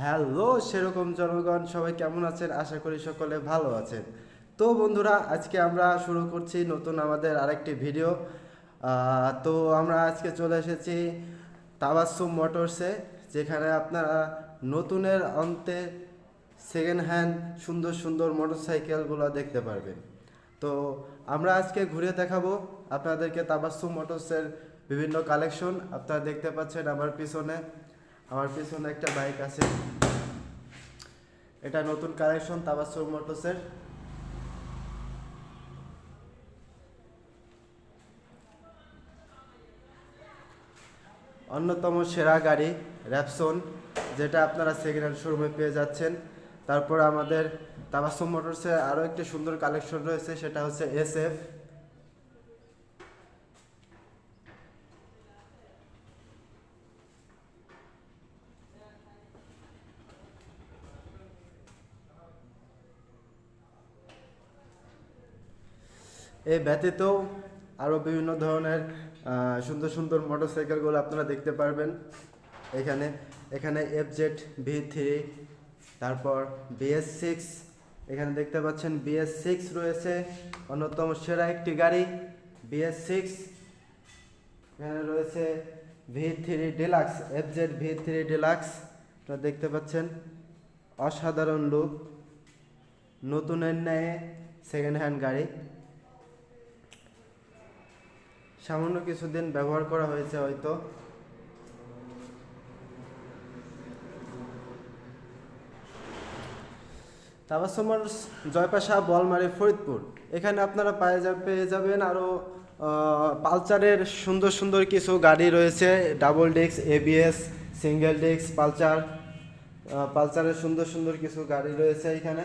Hello সেরকম জনগণ সবাই কেমন আছেন? আশা করি সকলে ভালো আছেন। তো বন্ধুরা, আজকে আমরা শুরু করছি নতুন আমাদের আরেকটি ভিডিও। তো আমরা আজকে চলে এসেছি তাবাসসুম মোটরসে, যেখানে আপনারা নতুনের অন্তে সেকেন্ড হ্যান্ড সুন্দর সুন্দর মোটরসাইকেলগুলো দেখতে পারবেন। তো আমরা আজকে ঘুরে দেখাবো আপনাদেরকে তাবাসসুম মোটরসের বিভিন্ন কালেকশন। আপনারা দেখতে পাচ্ছেন আমার পিছনে একটা বাইক আছে। এটা নতুন কালেকশন তাবাসসুম মোটরসের। অন্যতম সেরা গাড়ি র্যাপসন, যেটা আপনারা সেকেন্ড হ্যান্ড শোরুমে পেয়ে যাচ্ছেন। তারপর আমাদের তাবাসসুম মোটরসে আরও একটি সুন্দর কালেকশন রয়েছে, সেটা হচ্ছে SF। এই ব্যতীতও আরও বিভিন্ন ধরনের সুন্দর সুন্দর মোটরসাইকেলগুলো আপনারা দেখতে পারবেন এখানে। এখানে FZ-V3, তারপর BS6, এখানে দেখতে পাচ্ছেন BS6 রয়েছে, অন্যতম সেরা একটি গাড়ি BS6। এখানে রয়েছে V3 ডিলাক্স, FZ-V3 ডিলাক্স, আপনারা দেখতে পাচ্ছেন। অসাধারণ লুক, নতুনের ন্যায় সেকেন্ড হ্যান্ড গাড়ি। সামান্য কিছুদিন ব্যবহার করা হয়েছে হয়তো। তাবাসসুম মোটরস, জয়পাশা, বলমারী, ফরিদপুর। এখানে আপনারা পেয়ে যাবেন আরও পালচারের সুন্দর সুন্দর কিছু গাড়ি রয়েছে। Double disc, ABS, single disc, পালচারের সুন্দর সুন্দর কিছু গাড়ি রয়েছে এখানে।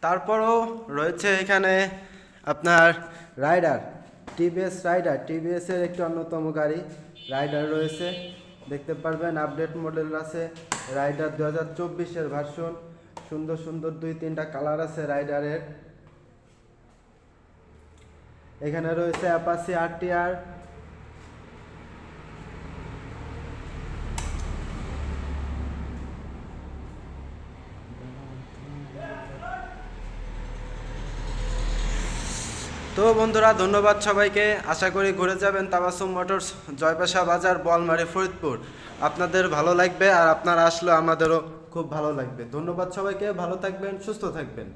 তারপরও রয়েছে এখানে আপনার রাইডার, টিভিএসের একটি অন্যতম গাড়ি রাইডার রয়েছে, দেখতে পারবেন। আপডেট মডেল আছে রাইডার, 2024-এর ভার্সন। সুন্দর সুন্দর 2-3টা কালার আছে রাইডারের। এখানে রয়েছে অ্যাপাচি RTR। তো বন্ধুরা, ধন্যবাদ সবাইকে। আশা করি ঘুরে যাবেন তাবাসসুম মোটরস, জয়পাশা বাজার, বলমারী, ফরিদপুর। আপনাদের ভালো লাগবে, আর আপনারা আসলে আমাদেরও খুব ভালো লাগবে। ধন্যবাদ সবাইকে, ভালো থাকবেন, সুস্থ থাকবেন।